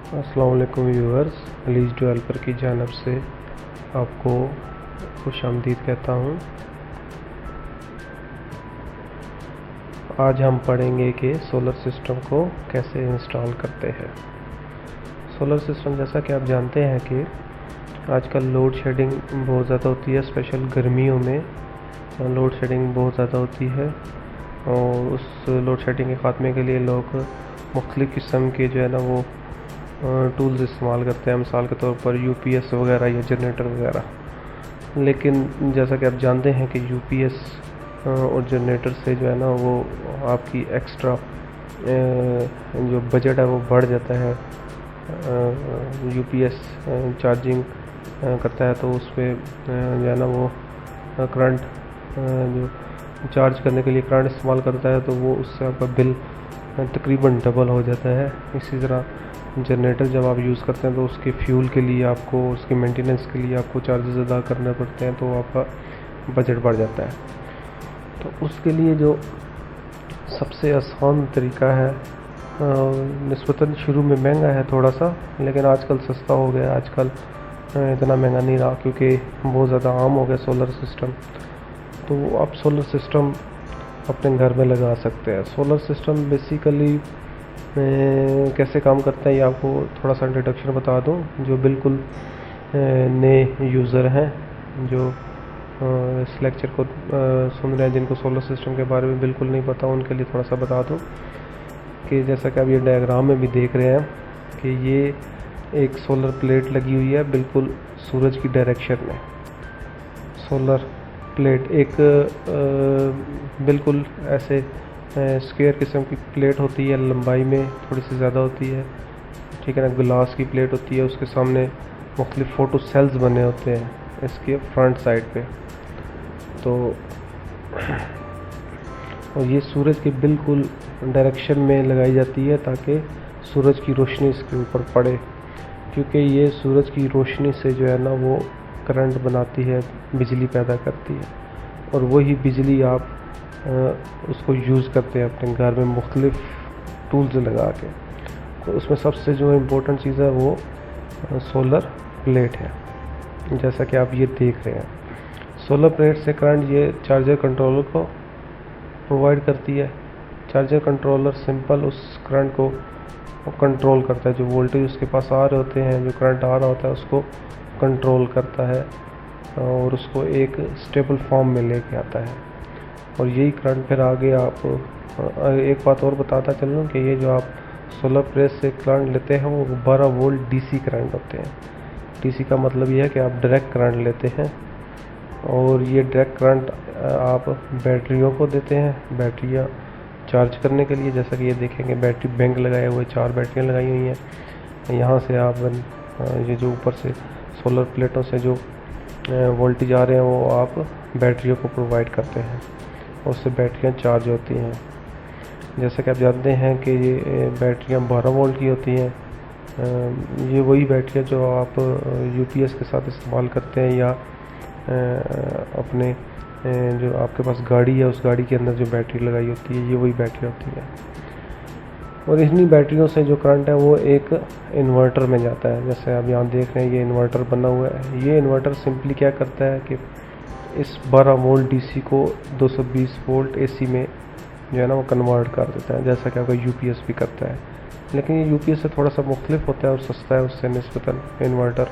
अस्सलाम वालेकुम viewers, lease developer की जानब से आपको खुशामदीद कहता हूँ। आज हम पढ़ेंगे कि सोलर सिस्टम को कैसे इंस्टॉल करते हैं। सोलर सिस्टम, जैसा कि आप जानते हैं कि आजकल लोड शेडिंग बहुत ज़्यादा होती है, स्पेशल गर्मियों में लोड शेडिंग बहुत ज़्यादा होती है और उस लोड शेडिंग के ख़ात्मे के लिए लोग मुख्तलिफ़ किस्म के जो है ना वो टूल्स इस्तेमाल करते हैं, मिसाल के तौर पर यूपीएस वगैरह या जनरेटर वगैरह। लेकिन जैसा कि आप जानते हैं कि यूपीएस और जनरेटर से जो है ना वो आपकी एक्स्ट्रा जो बजट है वो बढ़ जाता है। यूपीएस चार्जिंग करता है तो उस पर जो है ना वो करंट जो चार्ज करने के लिए करंट इस्तेमाल करता है, तो वो उससे आपका बिल तकरीबन डबल हो जाता है। इसी तरह जनरेटर जब आप यूज़ करते हैं तो उसके फ्यूल के लिए आपको, उसकी मेंटेनेंस के लिए आपको चार्जेस अदा करने पड़ते हैं, तो आपका बजट बढ़ जाता है। तो उसके लिए जो सबसे आसान तरीका है, निस्बतन शुरू में महंगा है थोड़ा सा, लेकिन आजकल सस्ता हो गया। आजकल इतना महंगा नहीं रहा क्योंकि बहुत ज़्यादा आम हो गया सोलर सिस्टम। तो आप सोलर सिस्टम अपने घर में लगा सकते हैं। सोलर सिस्टम बेसिकली कैसे काम करता है ये आपको थोड़ा सा इंट्रोडक्शन बता दूं। जो बिल्कुल नए यूज़र हैं, जो इस लेक्चर को सुन रहे हैं, जिनको सोलर सिस्टम के बारे में बिल्कुल नहीं पता, उनके लिए थोड़ा सा बता दूं कि जैसा कि आप ये डायग्राम में भी देख रहे हैं कि ये एक सोलर प्लेट लगी हुई है बिल्कुल सूरज की डायरेक्शन में। सोलर प्लेट एक बिल्कुल ऐसे स्क्वायर किस्म की प्लेट होती है, लंबाई में थोड़ी सी ज़्यादा होती है, ठीक है ना। ग्लास की प्लेट होती है, उसके सामने मुख्तलिफ फ़ोटो सेल्स बने होते हैं इसके फ्रंट साइड पे। तो और ये सूरज के बिल्कुल डायरेक्शन में लगाई जाती है ताकि सूरज की रोशनी इसके ऊपर पड़े, क्योंकि ये सूरज की रोशनी से जो है ना वो करंट बनाती है, बिजली पैदा करती है, और वही बिजली आप उसको यूज़ करते हैं अपने घर में मुख्तलिफ टूल्स लगा के। तो उसमें सबसे जो इम्पोर्टेंट चीज़ है वो सोलर प्लेट है, जैसा कि आप ये देख रहे हैं। सोलर प्लेट से करंट ये चार्जर कंट्रोलर को प्रोवाइड करती है। चार्जर कंट्रोलर सिंपल उस करंट को कंट्रोल करता है, जो वोल्टेज उसके पास आ रहे होते हैं, जो करंट आ रहा होता है उसको कंट्रोल करता है और उसको एक स्टेबल फॉर्म में लेके आता है। और यही करंट फिर आगे आप एक बात और बताता चलूँ कि ये जो आप सोलर प्लेट से करंट लेते हैं वो 12 वोल्ट डीसी करंट होते हैं। डीसी का मतलब ये है कि आप डायरेक्ट करंट लेते हैं, और ये डायरेक्ट करंट आप बैटरियों को देते हैं, बैटरियाँ चार्ज करने के लिए। जैसा कि ये देखेंगे बैटरी बैंक लगाए हुए, 4 बैटरियाँ लगाई हुई हैं। यहाँ से आप ये जो ऊपर से सोलर प्लेटों से जो वोल्टेज आ रहे हैं वो आप बैटरियों को प्रोवाइड करते हैं, उससे बैटरियाँ चार्ज होती हैं। जैसा कि आप जानते हैं कि ये बैटरियाँ 12 वोल्ट की होती हैं। ये वही बैटरियाँ जो आप यूपीएस के साथ इस्तेमाल करते हैं, या अपने जो आपके पास गाड़ी है उस गाड़ी के अंदर जो बैटरी लगाई होती है, ये वही बैटरी होती है। और इन्हीं बैटरियों से जो करंट है वो एक इन्वर्टर में जाता है। जैसे आप यहाँ देख रहे हैं ये इन्वर्टर बना हुआ है। ये इन्वर्टर सिंपली क्या करता है कि इस 12 वोल्ट डीसी को 220 वोल्ट एसी में जो है ना वो कन्वर्ट कर देता है, जैसा कि आपका यूपीएस भी करता है। लेकिन ये यूपीएस से थोड़ा सा मुख्तलिफ होता है और सस्ता है उससे निस्बतन इन्वर्टर।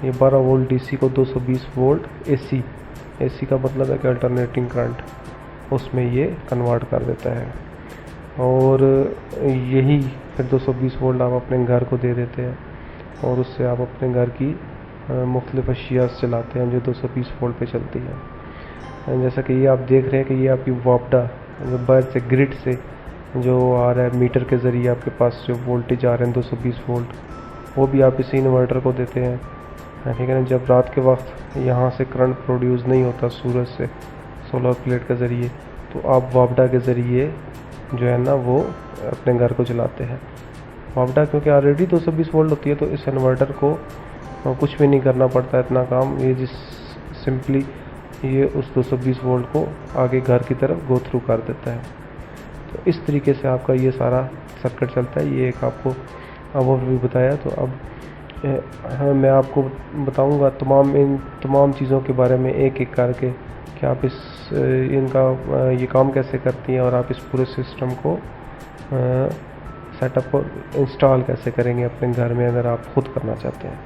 ये 12 वोल्ट डीसी को 220 वोल्ट एसी, एसी का मतलब है कि अल्टरनेटिंग करंट, उसमें ये कन्वर्ट कर देता है। और यही फिर 220 वोल्ट आप अपने घर को दे देते हैं, और उससे आप अपने घर की मुख्तलिफ अशिया चलाते हैं जो 220 वोल्ट पे चलती है। जैसा कि ये आप देख रहे हैं कि ये आपकी वापडा जो बाहर से ग्रिड से जो आ रहा है मीटर के ज़रिए आपके पास जो वोल्टेज आ रहे हैं 220 वोल्ट, वो भी आप इसी इन्वर्टर को देते हैं, ठीक है ना। जब रात के वक्त यहाँ से करंट प्रोड्यूस नहीं होता सूरज से सोलर प्लेट के ज़रिए, तो आप वापडा के ज़रिए जो है ना वो अपने घर को चलाते हैं। वापडा क्योंकि ऑलरेडी 220 वोल्ट होती है, तो इस इन्वर्टर को कुछ भी नहीं करना पड़ता है इतना काम। ये जिस सिंपली ये उस 220 वोल्ट को आगे घर की तरफ गो थ्रू कर देता है। तो इस तरीके से आपका ये सारा सर्किट चलता है। ये एक आपको अब वो भी बताया। तो अब हाँ, मैं आपको बताऊंगा इन तमाम चीज़ों के बारे में एक एक करके कि आप इनका ये काम कैसे करती हैं और आप इस पूरे सिस्टम को सेटअप को इंस्टॉल कैसे करेंगे अपने घर में अगर आप खुद करना चाहते हैं।